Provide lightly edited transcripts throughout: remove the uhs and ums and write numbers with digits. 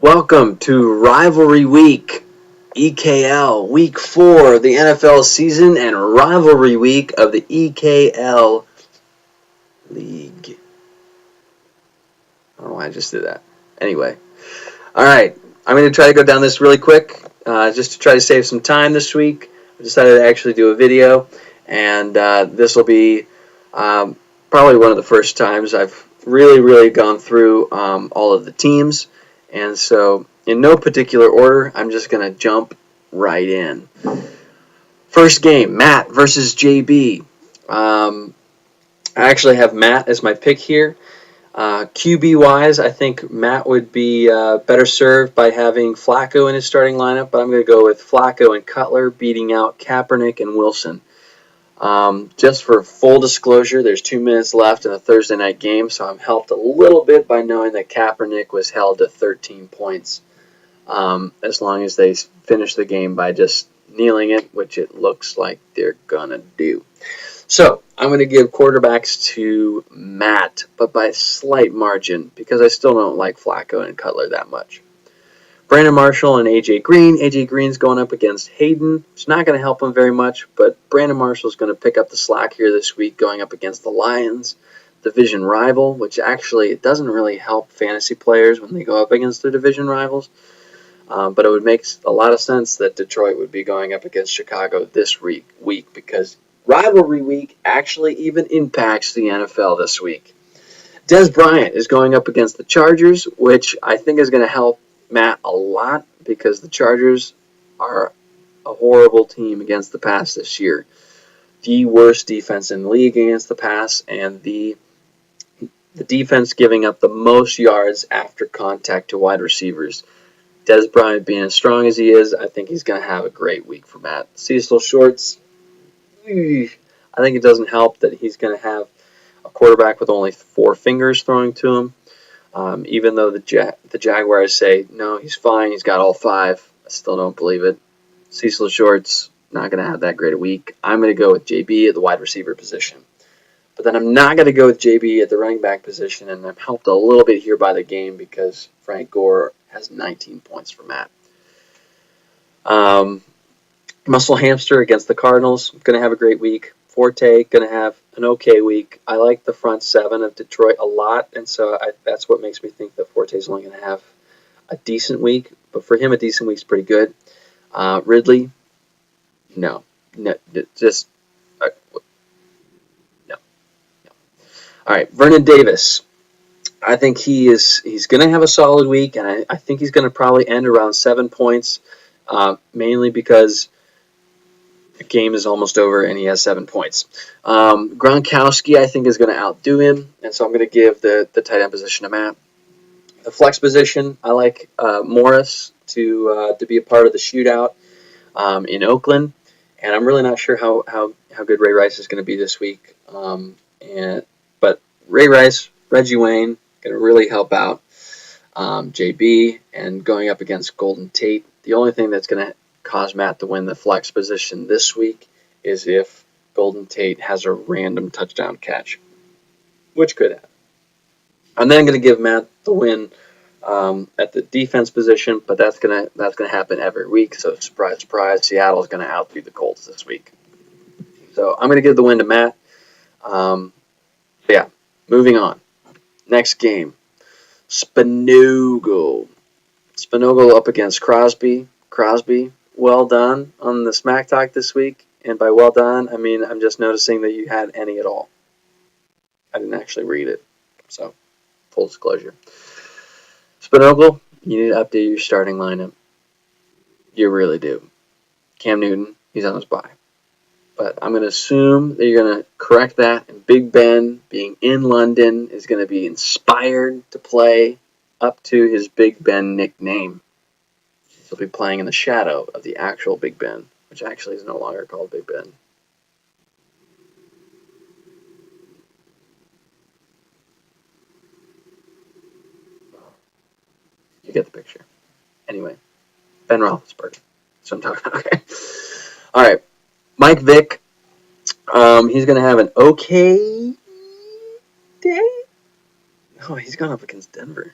Welcome to Rivalry Week, EKL, Week 4 of the NFL season, and Rivalry Week of the EKL League. I don't know why I just did that. Anyway, alright, I'm going to try to go down this really quick, just to try to save some time this week. I decided to actually do a video, and this will be probably one of the first times I've really gone through all of the teams. And so, in no particular order, I'm just going to jump right in. First game, Matt versus JB. I actually have Matt as my pick here. QB-wise, I think Matt would be better served by having Flacco in his starting lineup, but I'm going to go with Flacco and Cutler beating out Kaepernick and Wilson. Just for full disclosure, there's 2 minutes left in a Thursday night game, so I'm helped a little bit by knowing that Kaepernick was held to 13 points as long as they finish the game by just kneeling it, which it looks like they're going to do. So I'm going to give quarterbacks to Matt, but by a slight margin because I still don't like Flacco and Cutler that much. Brandon Marshall and A.J. Green. A.J. Green's going up against Hayden. It's not going to help him very much, but Brandon Marshall's going to pick up the slack here this week going up against the Lions, division rival, which actually it doesn't really help fantasy players when they go up against their division rivals. But it would make a lot of sense that Detroit would be going up against Chicago this week because rivalry week actually even impacts the NFL this week. Des Bryant is going up against the Chargers, which I think is going to help Matt a lot because the Chargers are a horrible team against the pass this year. The worst defense in the league against the pass, and the defense giving up the most yards after contact to wide receivers. Des Bryant being as strong as he is, I think he's going to have a great week for Matt. Cecil Shorts, I think it doesn't help that he's going to have a quarterback with only 4 fingers throwing to him. Even though the Jaguars say, no, he's fine, he's got all 5, I still don't believe it. Cecil Shorts, not going to have that great a week. I'm going to go with JB at the wide receiver position. But then I'm not going to go with JB at the running back position, and I'm helped a little bit here by the game because Frank Gore has 19 points for Matt. Muscle Hamster against the Cardinals, going to have a great week. Forte, going to have an okay week. I like the front 7 of Detroit a lot, and so that's what makes me think that Forte is only going to have a decent week. But for him, a decent week is pretty good. Ridley, no, just no. All right, Vernon Davis. I think he's going to have a solid week, and I think he's going to probably end around 7 points, mainly because the game is almost over and he has 7 points. Gronkowski, I think, is going to outdo him, and so I'm going to give the tight end position to Matt. The flex position, I like Morris to be a part of the shootout in Oakland, and I'm really not sure how good Ray Rice is going to be this week. But Ray Rice, Reggie Wayne, going to really help out JB, and going up against Golden Tate. The only thing that's going to cause Matt to win the flex position this week is if Golden Tate has a random touchdown catch, which could happen. I'm then going to give Matt the win at the defense position, but that's gonna happen every week. So surprise, surprise, Seattle's going to outdo the Colts this week. So I'm going to give the win to Matt. Yeah, moving on. Next game, Spinogle up against Crosby. Crosby, well done on the Smack Talk this week. And by well done, I mean I'm just noticing that you had any at all. I didn't actually read it. So, full disclosure. Spinogle, you need to update your starting lineup. You really do. Cam Newton, he's on his bye. But I'm going to assume that you're going to correct that. And Big Ben, being in London, is going to be inspired to play up to his Big Ben nickname. He'll be playing in the shadow of the actual Big Ben, which actually is no longer called Big Ben. You get the picture. Anyway, Ben Roethlisberger. That's what I'm talking about. Okay. All right. Mike Vick. He's going to have an okay day. Oh, he's gone up against Denver.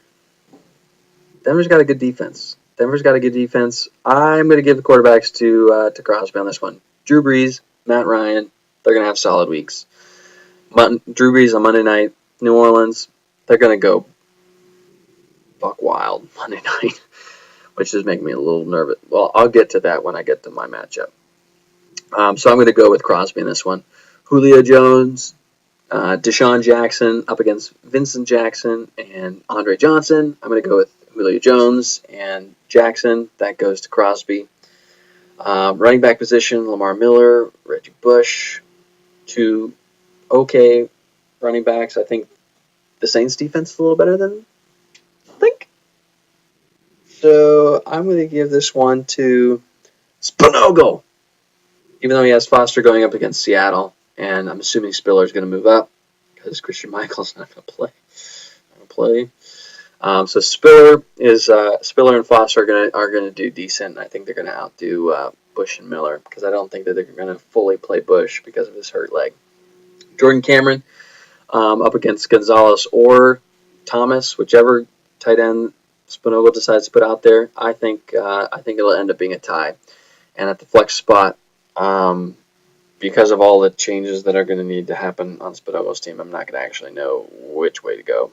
Denver's got a good defense. Denver's got a good defense. I'm going to give the quarterbacks to Crosby on this one. Drew Brees, Matt Ryan, they're going to have solid weeks. Drew Brees on Monday night, New Orleans, they're going to go buck wild Monday night, which is making me a little nervous. Well, I'll get to that when I get to my matchup. So I'm going to go with Crosby in this one. Julio Jones, Deshaun Jackson up against Vincent Jackson and Andre Johnson. I'm going to go with Julio Jones and Jackson. That goes to Crosby. Running back position, Lamar Miller, Reggie Bush. Two okay running backs. I think the Saints defense is a little better than I think. So I'm going to give this one to Spinogle. Even though he has Foster going up against Seattle, and I'm assuming Spiller's going to move up because Christian Michael's not going to play. So Spiller and Foster are going to do decent. I think they're going to outdo Bush and Miller because I don't think that they're going to fully play Bush because of his hurt leg. Jordan Cameron up against Gonzalez or Thomas, whichever tight end Spinogle decides to put out there. I think it'll end up being a tie. And at the flex spot, because of all the changes that are going to need to happen on Spinogle's team, I'm not going to actually know which way to go.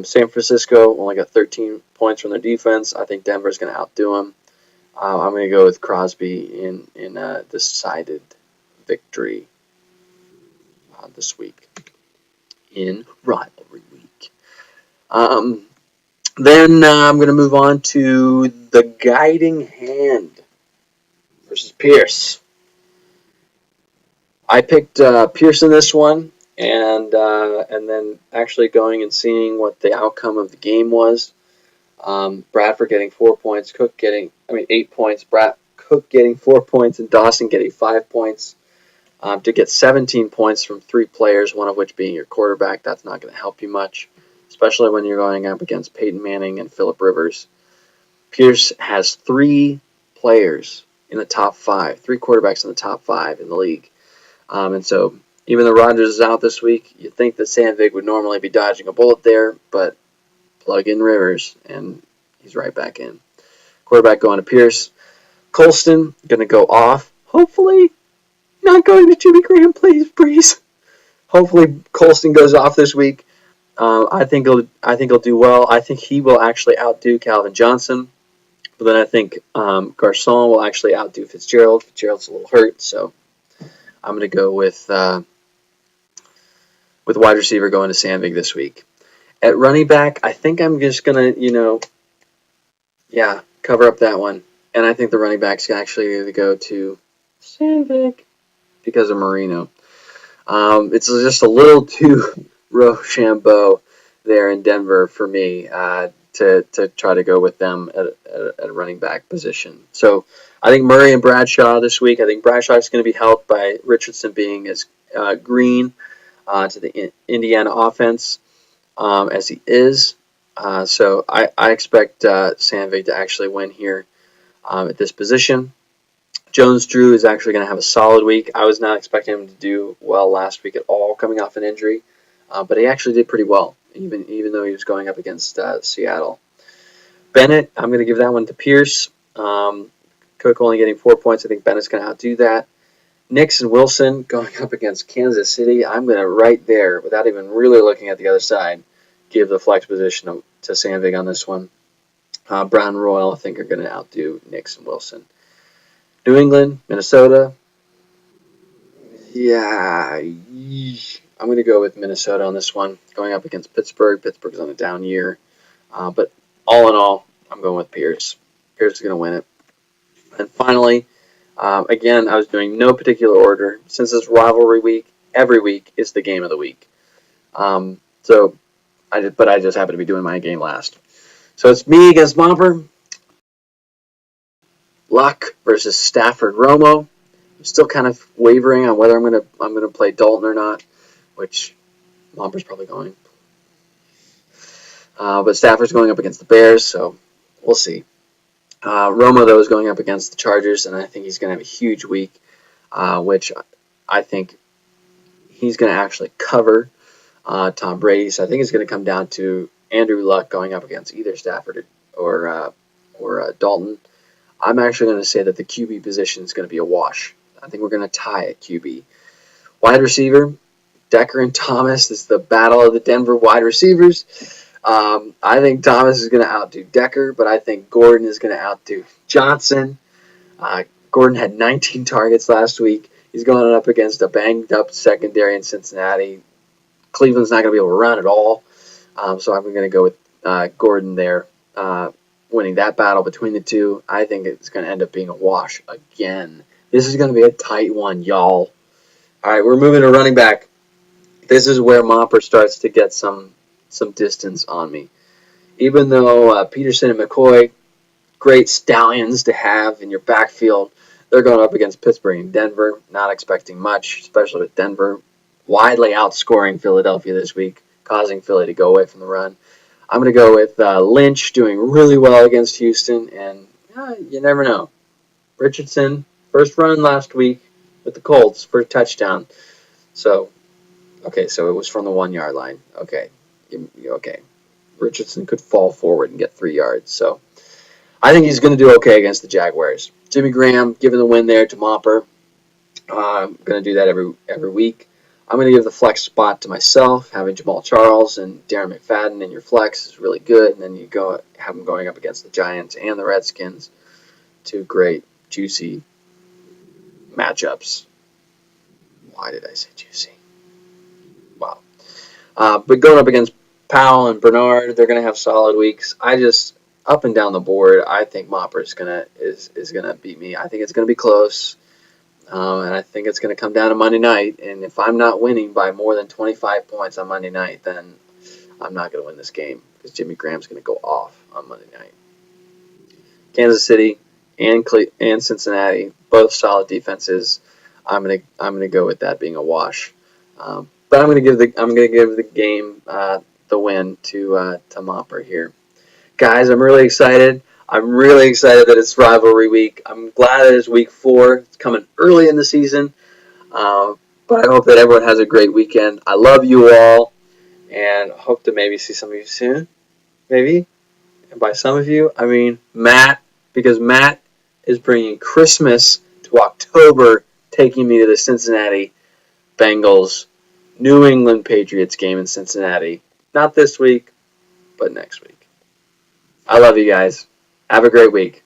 San Francisco only got 13 points from their defense. I think Denver's going to outdo them. I'm going to go with Crosby in a decided victory this week in rivalry week. Then I'm going to move on to the guiding hand versus Pierce. I picked Pierce in this one, and then actually going and seeing what the outcome of the game was. Bradford getting 4 points, 8 points. Cook getting 4 points, and Dawson getting 5 points. To get 17 points from 3 players, one of which being your quarterback, that's not going to help you much, especially when you're going up against Peyton Manning and Phillip Rivers. Pierce has 3 players in the top 5, 3 quarterbacks in the top 5 in the league. And so even though Rodgers is out this week, you'd think that Sandvig would normally be dodging a bullet there, but plug in Rivers, and he's right back in. Quarterback going to Pierce. Colston going to go off. Hopefully not going to Jimmy Graham, please, Breeze. Hopefully Colston goes off this week. I think he'll do well. I think he will actually outdo Calvin Johnson. But then I think Garcon will actually outdo Fitzgerald. Fitzgerald's a little hurt, so I'm going to go with wide receiver going to Sandvig this week. At running back, I think I'm just going to, cover up that one. And I think the running back's actually going to go to Sandvig because of Marino. It's just a little too Rochambeau there in Denver for me to try to go with them at a running back position. So I think Murray and Bradshaw this week. I think Bradshaw's going to be helped by Richardson being as green to the Indiana offense as he is. So I expect Sandvig to actually win here at this position. Jones-Drew is actually going to have a solid week. I was not expecting him to do well last week at all, coming off an injury, but he actually did pretty well, even though he was going up against Seattle. Bennett, I'm going to give that one to Pierce. Cook only getting 4 points. I think Bennett's going to outdo that. Nix and Wilson going up against Kansas City. I'm going to right there, without even really looking at the other side, give the flex position to Sandvig on this one. Brown and Royal, I think, are going to outdo Nix and Wilson. New England, Minnesota. Yeah, I'm going to go with Minnesota on this one. Going up against Pittsburgh. Pittsburgh's on a down year. But all in all, I'm going with Pierce. Pierce is going to win it. And finally, again, I was doing no particular order. Since it's rivalry week, every week is the game of the week. But I just happen to be doing my game last. So it's me against Momper. Luck versus Stafford Romo. I'm still kind of wavering on whether I'm gonna play Dalton or not, which Momper's probably going. But Stafford's going up against the Bears, so we'll see. Romo, though, is going up against the Chargers, and I think he's going to have a huge week, which I think he's going to actually cover Tom Brady. So I think it's going to come down to Andrew Luck going up against either Stafford or Dalton. I'm actually going to say that the QB position is going to be a wash. I think we're going to tie at QB. Wide receiver, Decker and Thomas. This is the battle of the Denver wide receivers. I think Thomas is going to outdo Decker, but I think Gordon is going to outdo Johnson. Gordon had 19 targets last week. He's going up against a banged-up secondary in Cincinnati. Cleveland's not going to be able to run at all, so I'm going to go with Gordon there, winning that battle between the two. I think it's going to end up being a wash again. This is going to be a tight one, y'all. All right, we're moving to running back. This is where Mopper starts to get some distance on me. Even though Peterson and McCoy, great stallions to have in your backfield, they're going up against Pittsburgh and Denver. Not expecting much, especially with Denver widely outscoring Philadelphia this week, causing Philly to go away from the run. I'm going to go with Lynch doing really well against Houston, and you never know. Richardson, first run last week with the Colts for a touchdown. So it was from the 1 yard line. Okay. Richardson could fall forward and get 3 yards. So I think he's going to do okay against the Jaguars. Jimmy Graham giving the win there to Mopper. I'm going to do that every week. I'm going to give the flex spot to myself. Having Jamal Charles and Darren McFadden in your flex is really good. And then you have them going up against the Giants and the Redskins. Two great, juicy matchups. Why did I say juicy? Wow. But going up against Powell and Bernard, they're going to have solid weeks. Up and down the board, I think Mopper is gonna beat me. I think it's gonna be close, and I think it's gonna come down to Monday night. And if I'm not winning by more than 25 points on Monday night, then I'm not gonna win this game because Jimmy Graham's gonna go off on Monday night. Kansas City and Cincinnati, both solid defenses. I'm gonna go with that being a wash, but I'm gonna give the game the win to Mopper here. Guys, I'm really excited. I'm really excited that it's rivalry week. I'm glad that it's week 4. It's coming early in the season. But I hope that everyone has a great weekend. I love you all, and hope to maybe see some of you soon. Maybe. And by some of you, I mean Matt, because Matt is bringing Christmas to October, taking me to the Cincinnati Bengals New England Patriots game in Cincinnati. Not this week, but next week. I love you guys. Have a great week.